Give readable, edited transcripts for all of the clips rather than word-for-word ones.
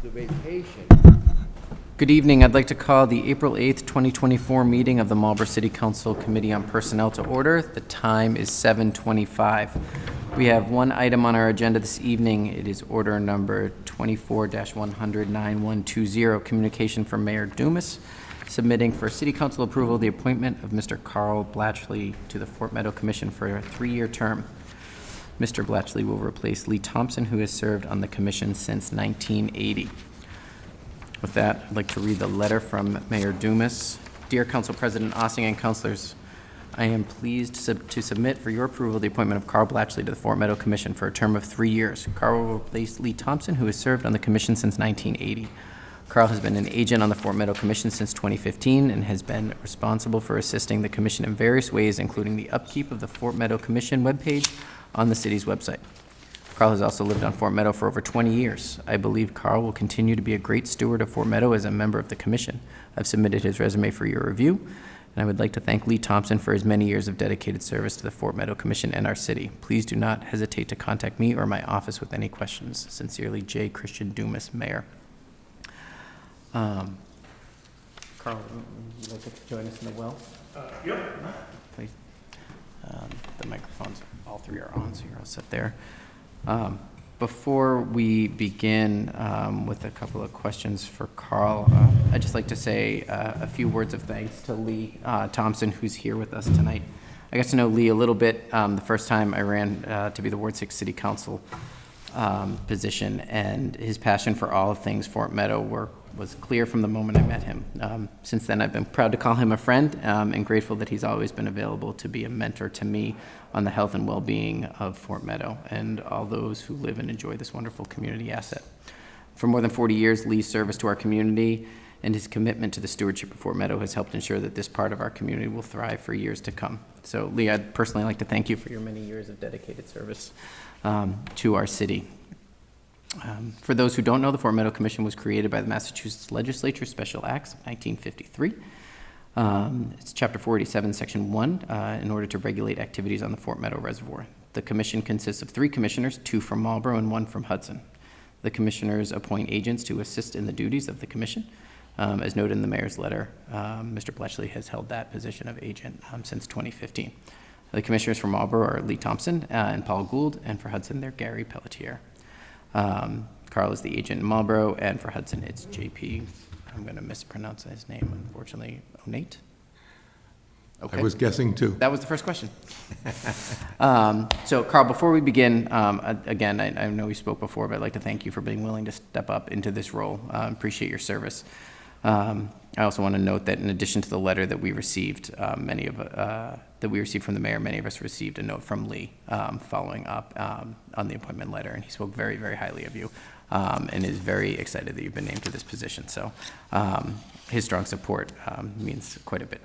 the vacation. Good evening. I'd like to call the April 8th, 2024 meeting of the Marlborough City Council Committee on Personnel to order. The time is 7:25. We have one item on our agenda this evening. It is order number 24-100-9120, communication from Mayor Dumas, submitting for City Council approval the appointment of Mr. Carl Blatchley to the Fort Meadow Commission for a 3-year term. Mr. Blatchley will replace Lee Thompson, who has served on the commission since 1980. With that, I'd like to read the letter from Mayor Dumas. Dear Council President Ossing and councilors, I am pleased to submit for your approval the appointment of Carl Blatchley to the Fort Meadow Commission for a term of 3 years. Carl will replace Lee Thompson, who has served on the commission since 1980. Carl has been an agent on the Fort Meadow Commission since 2015 and has been responsible for assisting the commission in various ways, including the upkeep of the Fort Meadow Commission webpage on the city's website. Carl has also lived on Fort Meadow for over 20 years. I believe Carl will continue to be a great steward of Fort Meadow as a member of the commission. I've submitted his resume for your review, and I would like to thank Lee Thompson for his many years of dedicated service to the Fort Meadow Commission and our city. Please do not hesitate to contact me or my office with any questions. Sincerely, J. Christian Dumas, Mayor. Carl, would you like to join us in the well? Yep. Please. The microphones, all three are on, so you're all set there. Before we begin with a couple of questions for Carl, I'd just like to say a few words of thanks to Lee Thompson, who's here with us tonight. I got to know Lee a little bit the first time I ran to be the Ward 6 City Council position, and his passion for all of things Fort Meadow was clear from the moment I met him. Since then, I've been proud to call him a friend and grateful that he's always been available to be a mentor to me on the health and well-being of Fort Meadow and all those who live and enjoy this wonderful community asset. For more than 40 years, Lee's service to our community and his commitment to the stewardship of Fort Meadow has helped ensure that this part of our community will thrive for years to come. So, Lee, I'd personally like to thank you for your many years of dedicated service to our city. For those who don't know, the Fort Meadow Commission was created by the Massachusetts Legislature Special Acts of 1953. It's Chapter 487, Section 1, in order to regulate activities on the Fort Meadow Reservoir. The commission consists of 3 commissioners, 2 from Marlborough and 1 from Hudson. The commissioners appoint agents to assist in the duties of the commission. As noted in the mayor's letter, Mr. Bletchley has held that position of agent since 2015. The commissioners from Marlborough are Lee Thompson and Paul Gould, and for Hudson, they're Gary Pelletier. Carl is the agent in Marlborough, and for Hudson, it's JP. I'm going to mispronounce his name, unfortunately. Onate? Okay. I was guessing too. That was the first question. So, Carl, before we begin, again, I know we spoke before, but I'd like to thank you for being willing to step up into this role. Appreciate your service. I also want to note that in addition to the letter that we received, from the mayor, many of us received a note from Lee following up on the appointment letter, and he spoke very, very highly of you and is very excited that you've been named to this position. So his strong support means quite a bit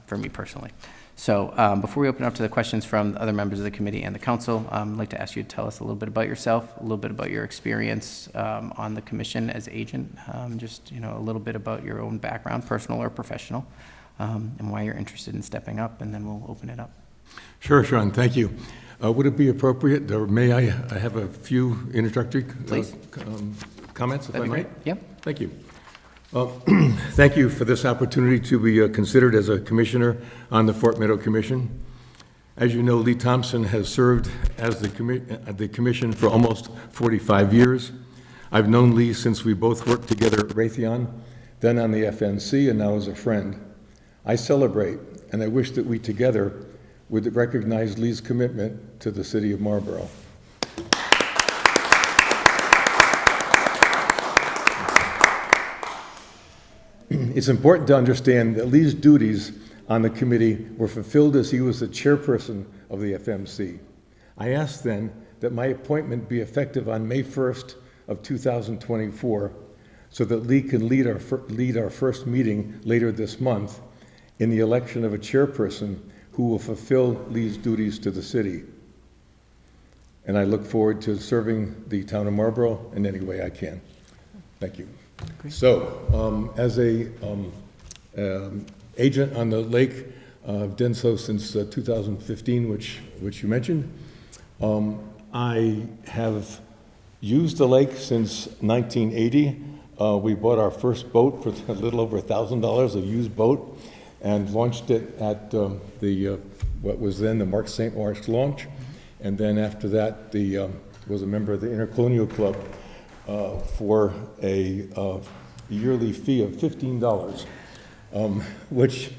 for me personally. So before we open up to the questions from other members of the committee and the council, I'd like to ask you to tell us a little bit about yourself, a little bit about your experience on the commission as agent, just a little bit about your own background, personal or professional, and why you're interested in stepping up, and then we'll open it up. Sure, Sean, thank you. Would it be appropriate, or may I have a few introductory comments, if I might? Yep. Thank you. Thank you for this opportunity to be considered as a commissioner on the Fort Meadow Commission. As you know, Lee Thompson has served as the commission for almost 45 years. I've known Lee since we both worked together at Raytheon, then on the FNC, and now as a friend. I celebrate, and I wish that we together would recognize Lee's commitment to the city of Marlborough. It's important to understand that Lee's duties on the committee were fulfilled as he was the chairperson of the FMC. I asked then that my appointment be effective on May 1st of 2024 so that Lee can lead our first meeting later this month in the election of a chairperson who will fulfill Lee's duties to the city. And I look forward to serving the town of Marlborough in any way I can. Thank you. Great. So, as a agent on the lake, I've done so since 2015, which you mentioned. I have used the lake since 1980. we bought our first boat for a little over $1,000, a used boat, and launched it at what was then the Mark St. Mark's launch. And then after that, was a member of the Intercolonial Club for a yearly fee of $15, which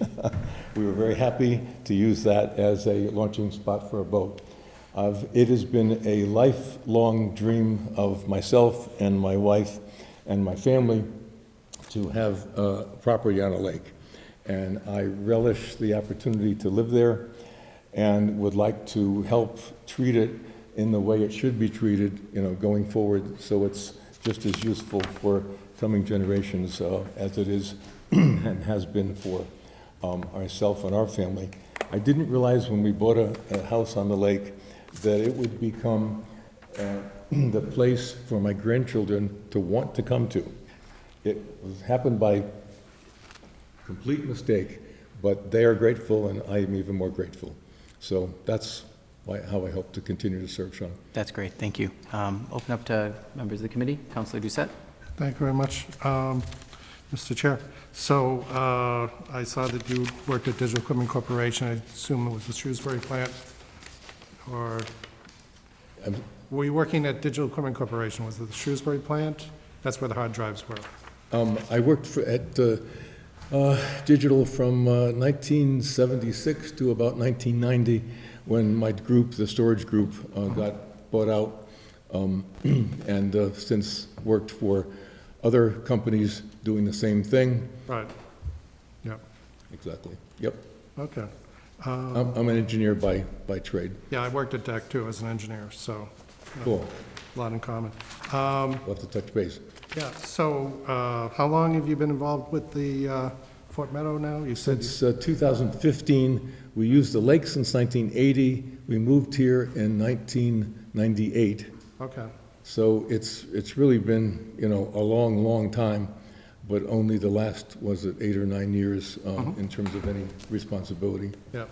we were very happy to use that as a launching spot for a boat. It has been a lifelong dream of myself and my wife and my family to have property on a lake. And I relish the opportunity to live there and would like to help treat it in the way it should be treated, going forward, so it's just as useful for coming generations as it is and has been for ourselves and our family. I didn't realize when we bought a house on the lake that it would become the place for my grandchildren to want to come to. It happened by complete mistake, but they are grateful and I am even more grateful. So that's how I hope to continue to serve, Sean. That's great, thank you. Open up to members of the committee. Councilor Doucette. Thank you very much, Mr. Chair. So I saw that you worked at Digital Equipment Corporation. I assume it was the Shrewsbury plant, or were you working at Digital Equipment Corporation? Was it the Shrewsbury plant? That's where the hard drives were. I worked at Digital from 1976 to about 1990, when my group, the storage group, got bought out, and since worked for other companies doing the same thing. Right. Yep. Exactly. Yep. Okay. I'm an engineer by trade. Yeah, I worked at DEC too as an engineer, so Cool. a lot in common. We'll have to touch base. Yeah. So how long have you been involved with the Fort Meadow now? You said Since 2015, we used the lake since 1980. We moved here in 1998. Okay. So it's really been, a long, long time, but only the last, was it 8 or 9 years in terms of any responsibility. Yeah.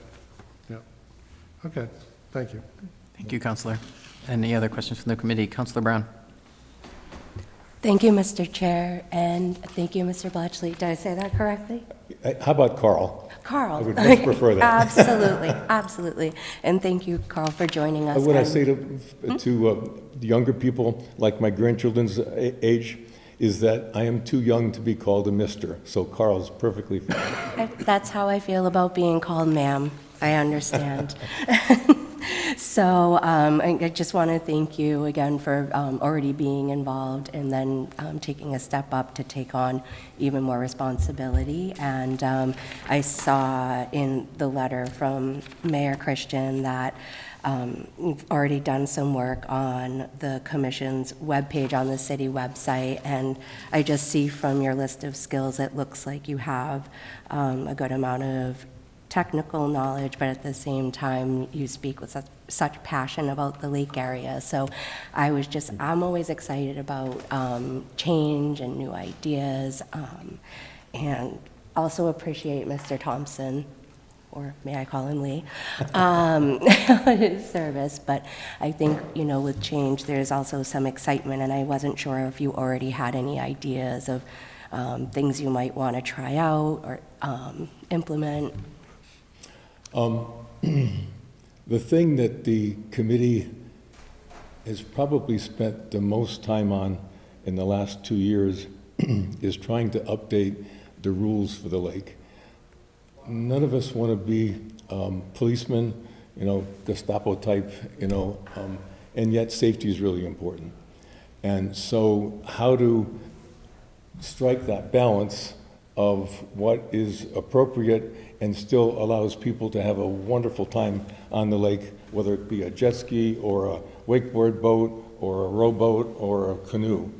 Yeah. Okay. Thank you. Thank you, Councilor. Any other questions from the committee? Councilor Brown. Thank you, Mr. Chair, and thank you, Mr. Blatchley. Did I say that correctly? How about Carl? Carl. I would much prefer that. Absolutely, absolutely. And thank you, Carl, for joining us. What I And- say to younger people, like my grandchildren's age, is that I am too young to be called a mister, so Carl's perfectly fine. That's how I feel about being called ma'am. I understand. So I just want to thank you again for already being involved and then taking a step up to take on even more responsibility. And I saw in the letter from Mayor Christian that you've already done some work on the commission's webpage on the city website, and I just see from your list of skills, it looks like you have a good amount of technical knowledge, but at the same time, you speak with such passion about the lake area. So I'm always excited about change and new ideas, and also appreciate Mr. Thompson, or may I call him Lee, his service. But I think, with change, there's also some excitement, and I wasn't sure if you already had any ideas of things you might want to try out or implement. The thing that the committee has probably spent the most time on in the last 2 years is trying to update the rules for the lake. None of us want to be policemen, Gestapo type, and yet safety is really important. And so how to strike that balance of what is appropriate and still allows people to have a wonderful time on the lake, whether it be a jet ski or a wakeboard boat or a rowboat or a canoe.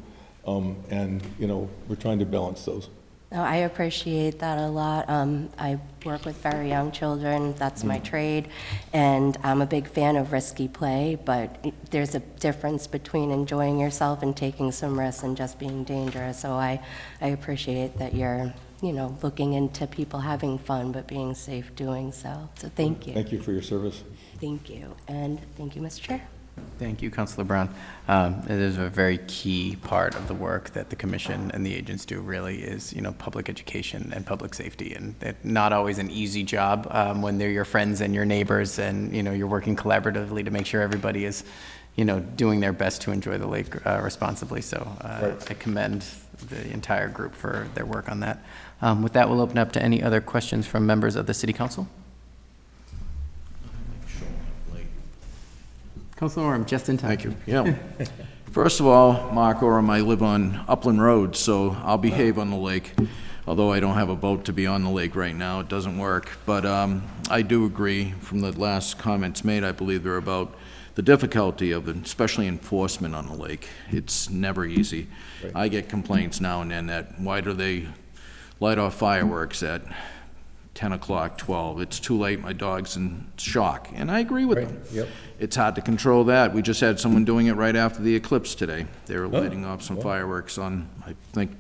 And, we're trying to balance those. No, I appreciate that a lot. I work with very young children, that's my trade, and I'm a big fan of risky play, but there's a difference between enjoying yourself and taking some risks and just being dangerous. So I appreciate that you're, looking into people having fun but being safe doing so. So thank you. Thank you for your service. Thank you. And thank you, Mr. Chair. Thank you, Councilor Brown. It is a very key part of the work that the commission and the agents do, really, is, public education and public safety. And it's not always an easy job when they're your friends and your neighbors and, you're working collaboratively to make sure everybody is, doing their best to enjoy the lake responsibly. So I commend the entire group for their work on that. With that, we'll open up to any other questions from members of the City Council. Councilor Orem, just in time. Thank you. Yeah. First of all, Mark Orem, I live on Upland Road, so I'll behave on the lake. Although I don't have a boat to be on the lake right now, it doesn't work. But I do agree from the last comments made, I believe they're about the difficulty of especially enforcement on the lake. It's never easy. Right. I get complaints now and then that why do they light off fireworks at 10 o'clock, 12. It's too late, my dog's in shock. And I agree with them. Yep. It's hard to control that. We just had someone doing it right after the eclipse today. They were lighting off some fireworks on, I think,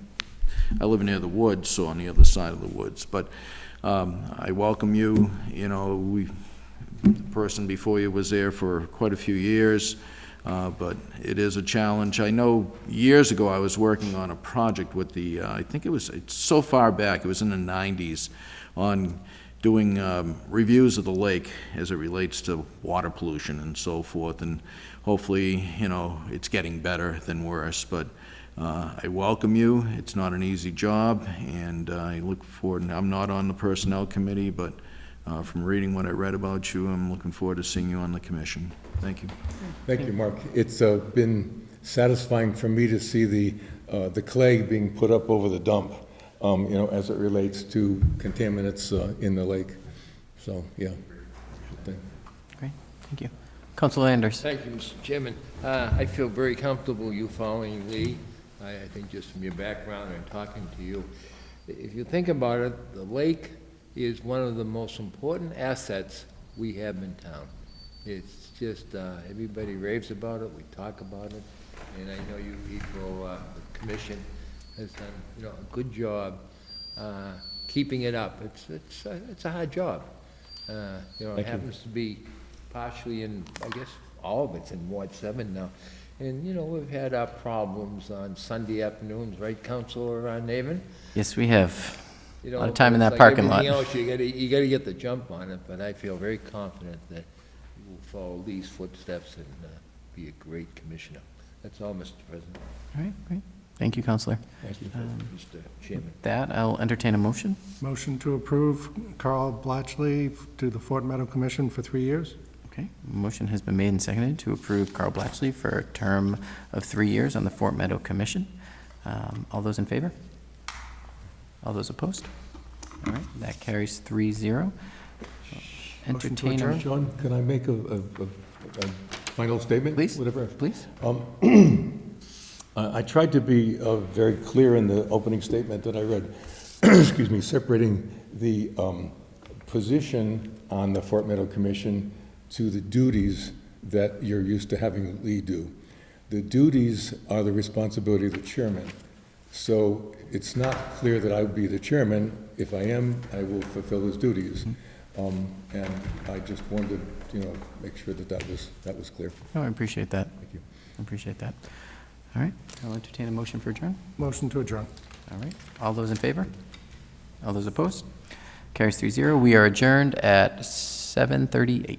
I live near the woods, so on the other side of the woods. But I welcome you. The person before you was there for quite a few years, but it is a challenge. I know years ago I was working on a project with I think it's so far back, it was in the 90s, on doing reviews of the lake as it relates to water pollution and so forth, and hopefully, it's getting better than worse, but I welcome you. It's not an easy job, and I look forward, I'm not on the Personnel Committee, but from reading what I read about you, I'm looking forward to seeing you on the commission. Thank you. Thank you, Mark. It's been satisfying for me to see the clay being put up over the dump, as it relates to contaminants in the lake. So, yeah. Great, thank you. Councilor Anders. Thank you, Mr. Chairman. I feel very comfortable you following Lee. I think just from your background and talking to you, if you think about it, the lake is one of the most important assets we have in town. It's just, everybody raves about it, we talk about it, and I know you people, the commission has done, a good job keeping it up. It's a hard job. It happens to be partially in, I guess, all of it's in Ward 7 now. And, we've had our problems on Sunday afternoons, right, Councilor Naven? Yes, we have. A lot of time in that parking lot. Else, you gotta get the jump on it, but I feel very confident that you will follow Lee's footsteps and be a great commissioner. That's all, Mr. President. All right, great. Thank you, Councilor. Thank you. Mr. Chairman. With that, I'll entertain a motion. Motion to approve Carl Blatchley to the Fort Meadow Commission for 3 years. Okay, motion has been made and seconded to approve Carl Blatchley for a term of 3 years on the Fort Meadow Commission. All those in favor? All those opposed? All right, that carries 3-0. Motion to Entertain a... adjourn. John, can I make a final statement? Please, Whatever. please. I tried to be very clear in the opening statement that I read, excuse me, separating the position on the Fort Meadow Commission to the duties that you're used to having Lee do. The duties are the responsibility of the chairman. So it's not clear that I would be the chairman. If I am, I will fulfill his duties. And I just wanted to, make sure that was clear. Oh, I appreciate that. Thank you. I appreciate that. All right, I'll entertain a motion for adjourn. Motion to adjourn. All right, all those in favor? All those opposed? Carries 3-0. We are adjourned at 7:38.